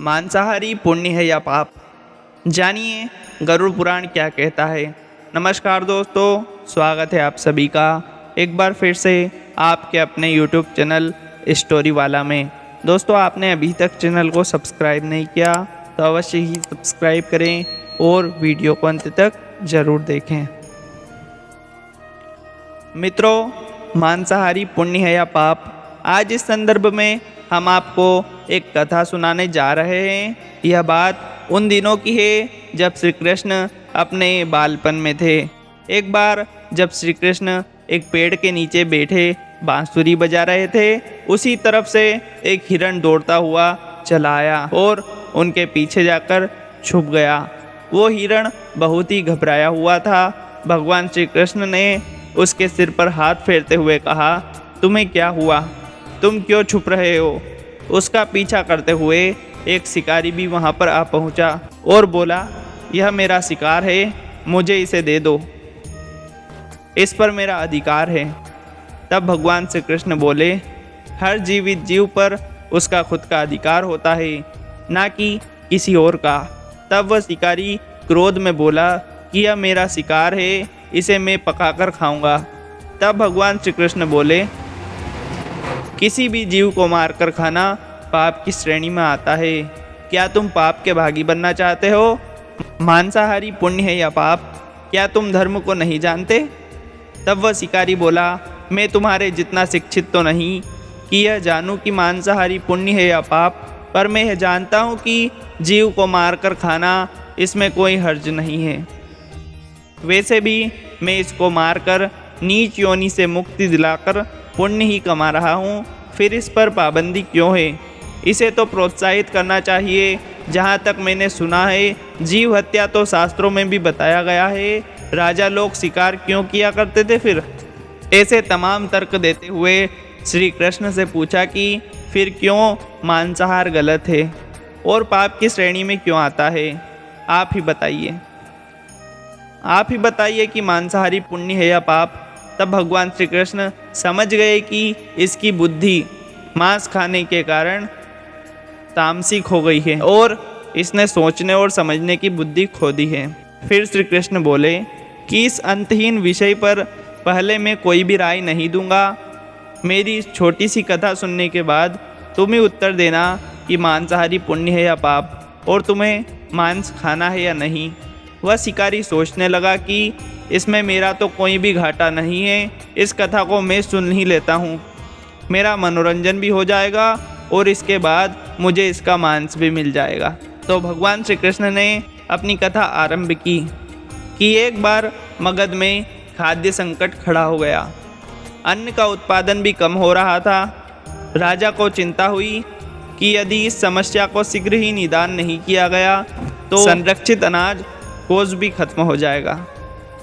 मांसाहारी पुण्य है या पाप? जानिए गरुड़ पुराण क्या कहता है। नमस्कार दोस्तों, स्वागत है आप सभी का एक बार फिर से आपके अपने YouTube चैनल स्टोरी वाला में। दोस्तों, आपने अभी तक चैनल को सब्सक्राइब नहीं किया तो अवश्य ही सब्सक्राइब करें और वीडियो को अंत तक ज़रूर देखें। मित्रों, मांसाहारी पुण्य है या पाप, आज इस संदर्भ में हम आपको एक कथा सुनाने जा रहे हैं। यह बात उन दिनों की है जब श्री कृष्ण अपने बालपन में थे। एक बार जब श्री कृष्ण एक पेड़ के नीचे बैठे बांसुरी बजा रहे थे, उसी तरफ से एक हिरण दौड़ता हुआ चला आया और उनके पीछे जाकर छुप गया। वो हिरण बहुत ही घबराया हुआ था। भगवान श्री कृष्ण ने उसके सिर पर हाथ फेरते हुए कहा, तुम्हें क्या हुआ? तुम क्यों छुप रहे हो? उसका पीछा करते हुए एक शिकारी भी वहाँ पर आ पहुँचा और बोला, यह मेरा शिकार है, मुझे इसे दे दो, इस पर मेरा अधिकार है। तब भगवान श्री कृष्ण बोले, हर जीवित जीव पर उसका खुद का अधिकार होता है, ना कि किसी और का। तब वह शिकारी क्रोध में बोला कि यह मेरा शिकार है, इसे मैं पकाकर खाऊंगा। तब भगवान श्री कृष्ण बोले, किसी भी जीव को मारकर खाना पाप की श्रेणी में आता है। क्या तुम पाप के भागी बनना चाहते हो? मांसाहारी पुण्य है या पाप? क्या तुम धर्म को नहीं जानते? तब वह शिकारी बोला, मैं तुम्हारे जितना शिक्षित तो नहीं कि यह जानूं कि मांसाहारी पुण्य है या पाप, पर मैं यह जानता हूँ कि जीव को मारकर खाना इसमें कोई हर्ज नहीं है। वैसे भी मैं इसको मारकर नीच योनि से मुक्ति दिलाकर पुण्य ही कमा रहा हूँ, फिर इस पर पाबंदी क्यों है? इसे तो प्रोत्साहित करना चाहिए। जहाँ तक मैंने सुना है, जीव हत्या तो शास्त्रों में भी बताया गया है। राजा लोग शिकार क्यों किया करते थे फिर? ऐसे तमाम तर्क देते हुए श्री कृष्ण से पूछा कि फिर क्यों मांसाहार गलत है और पाप की श्रेणी में क्यों आता है? आप ही बताइए, आप ही बताइए कि मांसाहारी पुण्य है या पाप। तब भगवान श्री कृष्ण समझ गए कि इसकी बुद्धि मांस खाने के कारण तामसिक हो गई है और इसने सोचने और समझने की बुद्धि खो दी है। फिर श्री कृष्ण बोले कि इस अंतहीन विषय पर पहले मैं कोई भी राय नहीं दूंगा। मेरी इस छोटी सी कथा सुनने के बाद तुम ही उत्तर देना कि मांसाहारी पुण्य है या पाप और तुम्हें मांस खाना है या नहीं। वह शिकारी सोचने लगा कि इसमें मेरा तो कोई भी घाटा नहीं है, इस कथा को मैं सुन ही लेता हूँ, मेरा मनोरंजन भी हो जाएगा और इसके बाद मुझे इसका मांस भी मिल जाएगा। तो भगवान श्री कृष्ण ने अपनी कथा आरंभ की कि एक बार मगध में खाद्य संकट खड़ा हो गया। अन्न का उत्पादन भी कम हो रहा था। राजा को चिंता हुई कि यदि इस समस्या को शीघ्र ही निदान नहीं किया गया तो संरक्षित अनाज कोष भी खत्म हो जाएगा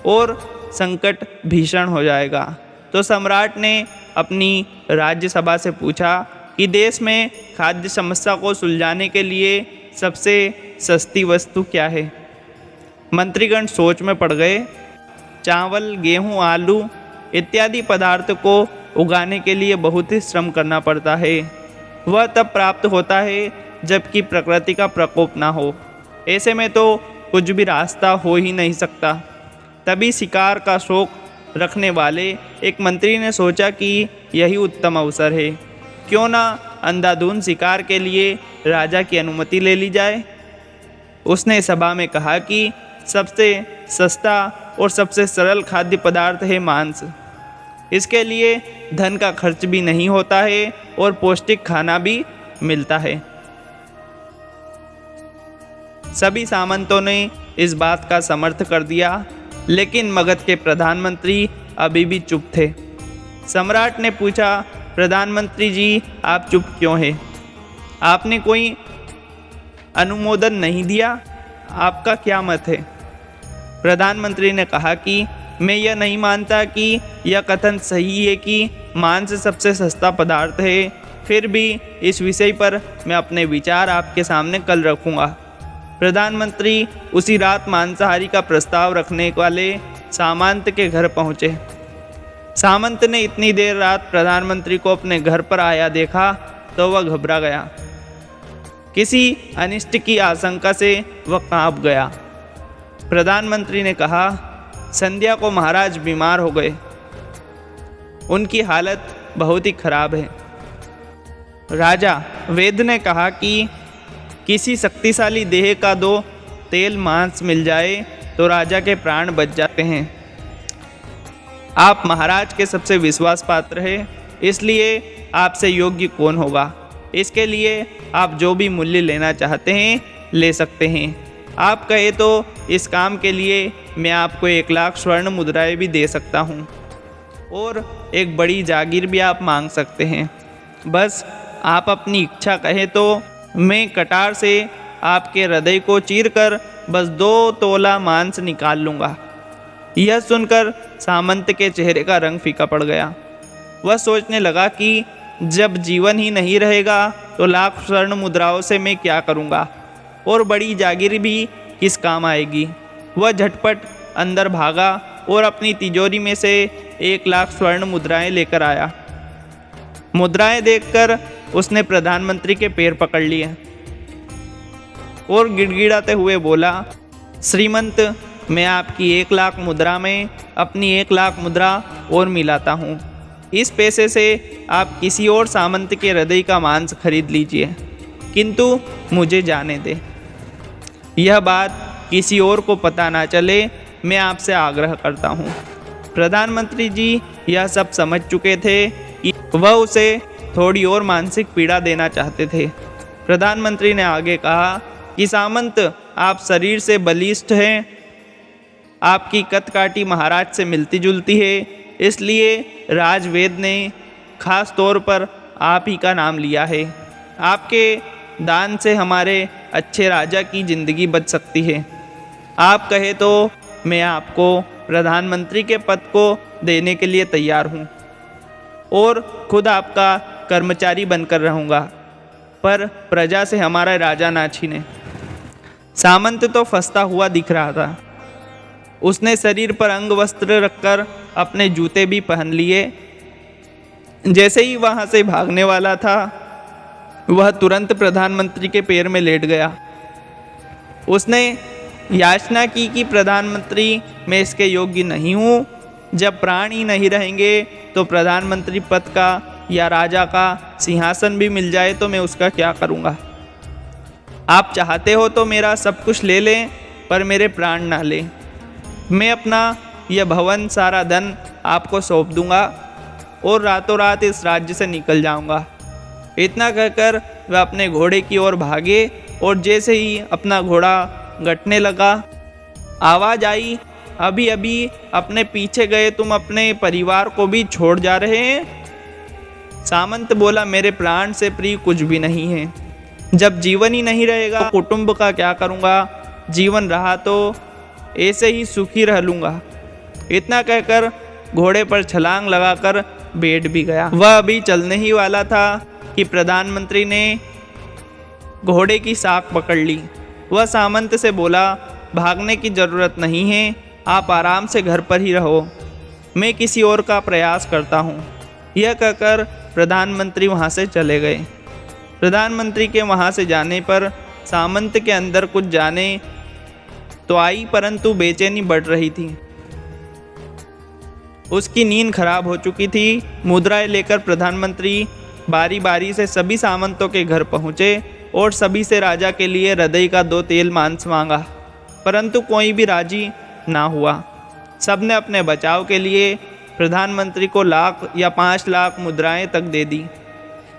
और संकट भीषण हो जाएगा। तो सम्राट ने अपनी राज्यसभा से पूछा कि देश में खाद्य समस्या को सुलझाने के लिए सबसे सस्ती वस्तु क्या है? मंत्रीगण सोच में पड़ गए। चावल, गेहूं, आलू इत्यादि पदार्थ को उगाने के लिए बहुत ही श्रम करना पड़ता है। वह तब प्राप्त होता है जबकि प्रकृति का प्रकोप ना हो। ऐसे में तो कुछ भी रास्ता हो ही नहीं सकता। तभी शिकार का शौक रखने वाले एक मंत्री ने सोचा कि यही उत्तम अवसर है, क्यों ना अंधाधुंध शिकार के लिए राजा की अनुमति ले ली जाए। उसने सभा में कहा कि सबसे सस्ता और सबसे सरल खाद्य पदार्थ है मांस। इसके लिए धन का खर्च भी नहीं होता है और पौष्टिक खाना भी मिलता है। सभी सामंतों ने इस बात का समर्थन कर दिया, लेकिन मगध के प्रधानमंत्री अभी भी चुप थे। सम्राट ने पूछा, प्रधानमंत्री जी, आप चुप क्यों हैं? आपने कोई अनुमोदन नहीं दिया, आपका क्या मत है? प्रधानमंत्री ने कहा कि मैं यह नहीं मानता कि यह कथन सही है कि मांस सबसे सस्ता पदार्थ है। फिर भी इस विषय पर मैं अपने विचार आपके सामने कल रखूँगा। प्रधानमंत्री उसी रात मांसाहारी का प्रस्ताव रखने वाले सामंत के घर पहुँचे। सामंत ने इतनी देर रात प्रधानमंत्री को अपने घर पर आया देखा तो वह घबरा गया किसी अनिष्ट की आशंका से वह कांप गया। प्रधानमंत्री ने कहा, संध्या को महाराज बीमार हो गए, उनकी हालत बहुत ही खराब है। राजा वेद ने कहा कि किसी शक्तिशाली देह का 2 तेल मांस मिल जाए तो राजा के प्राण बच जाते हैं। आप महाराज के सबसे विश्वास पात्र हैं, इसलिए आपसे योग्य कौन होगा। इसके लिए आप जो भी मूल्य लेना चाहते हैं ले सकते हैं। आप कहे तो इस काम के लिए मैं आपको 1 लाख स्वर्ण मुद्राएं भी दे सकता हूँ और एक बड़ी जागीर भी आप मांग सकते हैं। बस आप अपनी इच्छा कहें तो मैं कटार से आपके हृदय को चीरकर बस 2 तोला मांस निकाल लूँगा। यह सुनकर सामंत के चेहरे का रंग फीका पड़ गया। वह सोचने लगा कि जब जीवन ही नहीं रहेगा तो लाख स्वर्ण मुद्राओं से मैं क्या करूँगा और बड़ी जागीर भी किस काम आएगी। वह झटपट अंदर भागा और अपनी तिजोरी में से 1 लाख स्वर्ण मुद्राएं लेकर आया। मुद्राएं देखकर उसने प्रधानमंत्री के पैर पकड़ लिए और गिड़गिड़ाते हुए बोला, श्रीमंत, मैं आपकी 1 लाख मुद्रा में अपनी 1 लाख मुद्रा और मिलाता हूँ। इस पैसे से आप किसी और सामंत के हृदय का मांस खरीद लीजिए, किंतु मुझे जाने दें। यह बात किसी और को पता ना चले, मैं आपसे आग्रह करता हूँ। प्रधानमंत्री जी यह सब समझ चुके थे कि वह उसे थोड़ी और मानसिक पीड़ा देना चाहते थे। प्रधानमंत्री ने आगे कहा कि सामंत, आप शरीर से बलिष्ठ हैं, आपकी कदकाठी महाराज से मिलती जुलती है, इसलिए राजवेद ने खास तौर पर आप ही का नाम लिया है। आपके दान से हमारे अच्छे राजा की जिंदगी बच सकती है। आप कहे तो मैं आपको प्रधानमंत्री के पद को देने के लिए तैयार हूँ और खुद आपका कर्मचारी बनकर रहूँगा, पर प्रजा से हमारा राजा ना छीने। सामंत तो फंसता हुआ दिख रहा था। उसने शरीर पर अंग वस्त्र रखकर अपने जूते भी पहन लिए। जैसे ही वहाँ से भागने वाला था, वह तुरंत प्रधानमंत्री के पैर में लेट गया। उसने याचना की कि प्रधानमंत्री, मैं इसके योग्य नहीं हूँ। जब प्राण ही नहीं रहेंगे तो प्रधानमंत्री पद का या राजा का सिंहासन भी मिल जाए तो मैं उसका क्या करूँगा। आप चाहते हो तो मेरा सब कुछ ले लें, पर मेरे प्राण ना लें। मैं अपना यह भवन, सारा धन आपको सौंप दूंगा और रातों रात इस राज्य से निकल जाऊंगा। इतना कहकर वह अपने घोड़े की ओर भागे और जैसे ही अपना घोड़ा गटने लगा, आवाज़ आई, अभी अभी अपने पीछे गए तुम अपने परिवार को भी छोड़ जा रहे हैं। सामंत बोला, मेरे प्राण से प्रिय कुछ भी नहीं है। जब जीवन ही नहीं रहेगा तो कुटुंब का क्या करूँगा। जीवन रहा तो ऐसे ही सुखी रह लूँगा। इतना कहकर घोड़े पर छलांग लगाकर बैठ भी गया। वह अभी चलने ही वाला था कि प्रधानमंत्री ने घोड़े की साख पकड़ ली। वह सामंत से बोला, भागने की ज़रूरत नहीं है, आप आराम से घर पर ही रहो, मैं किसी और का प्रयास करता हूँ। यह कहकर प्रधानमंत्री वहाँ से चले गए। प्रधानमंत्री के वहाँ से जाने पर सामंत के अंदर कुछ जाने तो आई, परंतु बेचैनी बढ़ रही थी। उसकी नींद खराब हो चुकी थी। मुद्राएं लेकर प्रधानमंत्री बारी बारी से सभी सामंतों के घर पहुँचे और सभी से राजा के लिए हृदय का 2 तेल मांस मांगा, परंतु कोई भी राजी ना हुआ। सबने अपने बचाव के लिए प्रधानमंत्री को 1 लाख या 5 लाख मुद्राएं तक दे दी।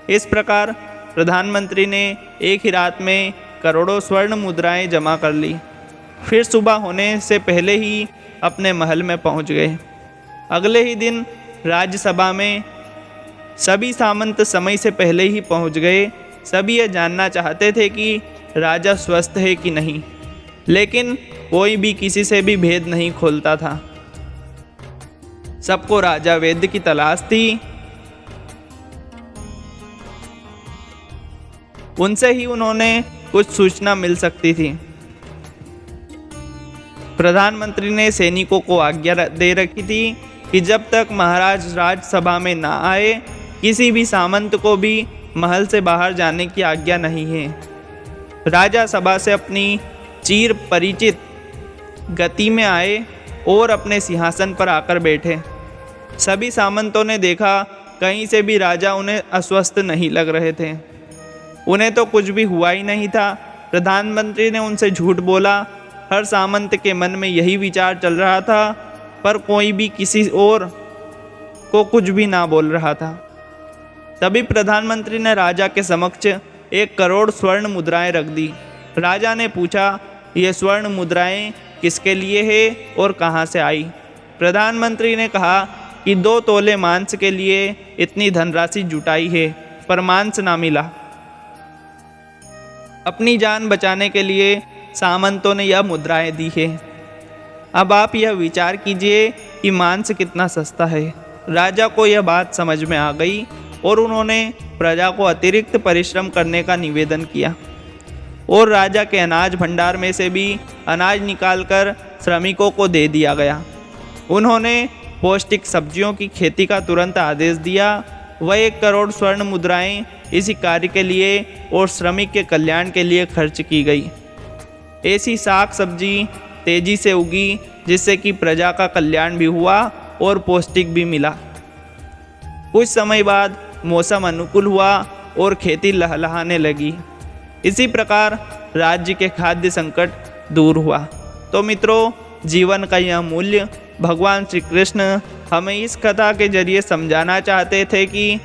इस प्रकार प्रधानमंत्री ने एक ही रात में करोड़ों स्वर्ण मुद्राएं जमा कर ली। फिर सुबह होने से पहले ही अपने महल में पहुंच गए। अगले ही दिन राज्यसभा में सभी सामंत समय से पहले ही पहुंच गए। सभी यह जानना चाहते थे कि राजा स्वस्थ है कि नहीं, लेकिन कोई भी किसी से भी भेद नहीं खोलता था। सबको राजा वैद्य की तलाश थी। उनसे ही उन्होंने कुछ सूचना मिल सकती थी। प्रधानमंत्री ने सैनिकों को आज्ञा दे रखी थी कि जब तक महाराज राज्यसभा में ना आए, किसी भी सामंत को भी महल से बाहर जाने की आज्ञा नहीं है। राजा सभा से अपनी चिर परिचित गति में आए और अपने सिंहासन पर आकर बैठे। सभी सामंतों ने देखा कहीं से भी राजा उन्हें अस्वस्थ नहीं लग रहे थे। उन्हें तो कुछ भी हुआ ही नहीं था। प्रधानमंत्री ने उनसे झूठ बोला। हर सामंत के मन में यही विचार चल रहा था, पर कोई भी किसी और को कुछ भी ना बोल रहा था। तभी प्रधानमंत्री ने राजा के समक्ष 1 करोड़ स्वर्ण मुद्राएं रख दी। राजा ने पूछा, ये स्वर्ण मुद्राएं किसके लिए है और कहाँ से आई? प्रधानमंत्री ने कहा कि 2 तोले मांस के लिए इतनी धनराशि जुटाई है, पर मांस ना मिला। अपनी जान बचाने के लिए सामंतों ने यह मुद्राएं दी है। अब आप यह विचार कीजिए कि मांस कितना सस्ता है। राजा को यह बात समझ में आ गई और उन्होंने प्रजा को अतिरिक्त परिश्रम करने का निवेदन किया और राजा के अनाज भंडार में से भी अनाज निकालकर श्रमिकों को दे दिया गया। उन्होंने पौष्टिक सब्जियों की खेती का तुरंत आदेश दिया। वह 1 करोड़ स्वर्ण मुद्राएं इसी कार्य के लिए और श्रमिक के कल्याण के लिए खर्च की गई। ऐसी साग सब्जी तेजी से उगी जिससे कि प्रजा का कल्याण भी हुआ और पौष्टिक भी मिला। कुछ समय बाद मौसम अनुकूल हुआ और खेती लहलहाने लगी। इसी प्रकार राज्य के खाद्य संकट दूर हुआ। तो मित्रों, जीवन का यह मूल्य भगवान श्री कृष्ण हमें इस कथा के जरिए समझाना चाहते थे कि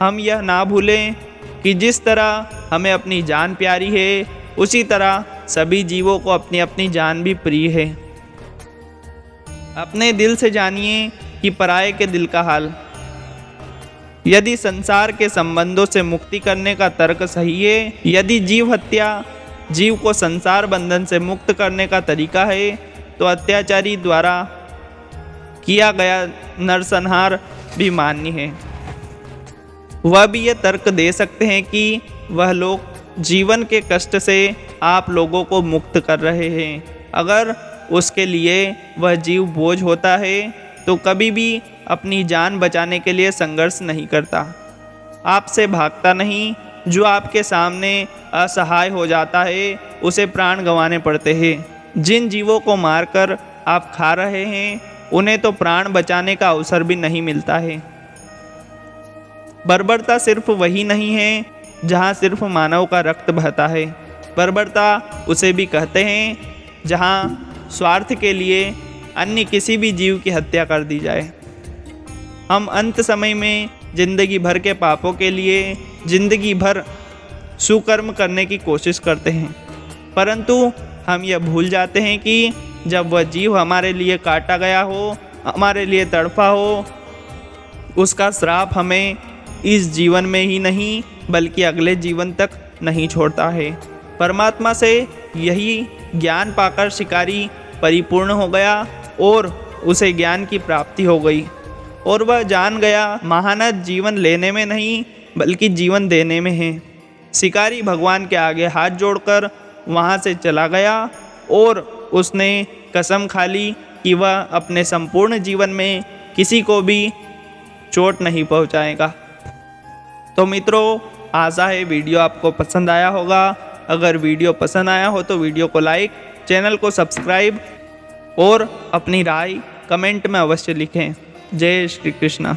हम यह ना भूलें कि जिस तरह हमें अपनी जान प्यारी है, उसी तरह सभी जीवों को अपनी अपनी जान भी प्रिय है। अपने दिल से जानिए कि पराये के दिल का हाल। यदि संसार के संबंधों से मुक्ति करने का तर्क सही है, यदि जीव हत्या जीव को संसार बंधन से मुक्त करने का तरीका है, तो अत्याचारी द्वारा किया गया नरसंहार भी मान्य है। वह भी ये तर्क दे सकते हैं कि वह लोग जीवन के कष्ट से आप लोगों को मुक्त कर रहे हैं। अगर उसके लिए वह जीव बोझ होता है तो कभी भी अपनी जान बचाने के लिए संघर्ष नहीं करता, आपसे भागता नहीं। जो आपके सामने असहाय हो जाता है उसे प्राण गंवाने पड़ते हैं। जिन जीवों को मारकर आप खा रहे हैं उन्हें तो प्राण बचाने का अवसर भी नहीं मिलता है। बर्बरता सिर्फ वही नहीं है जहाँ सिर्फ मानव का रक्त बहता है। बर्बरता उसे भी कहते हैं जहाँ स्वार्थ के लिए अन्य किसी भी जीव की हत्या कर दी जाए। हम अंत समय में जिंदगी भर के पापों के लिए जिंदगी भर सुकर्म करने की कोशिश करते हैं, परंतु हम यह भूल जाते हैं कि जब वह जीव हमारे लिए काटा गया हो, हमारे लिए तड़पा हो, उसका श्राप हमें इस जीवन में ही नहीं बल्कि अगले जीवन तक नहीं छोड़ता है। परमात्मा से यही ज्ञान पाकर शिकारी परिपूर्ण हो गया और उसे ज्ञान की प्राप्ति हो गई और वह जान गया महानत जीवन लेने में नहीं बल्कि जीवन देने में है। शिकारी भगवान के आगे हाथ जोड़कर वहाँ से चला गया और उसने कसम खा ली कि वह अपने संपूर्ण जीवन में किसी को भी चोट नहीं पहुँचाएगा। तो मित्रों, आशा है वीडियो आपको पसंद आया होगा। अगर वीडियो पसंद आया हो तो वीडियो को लाइक, चैनल को सब्सक्राइब और अपनी राय कमेंट में अवश्य लिखें। जय श्री कृष्ण।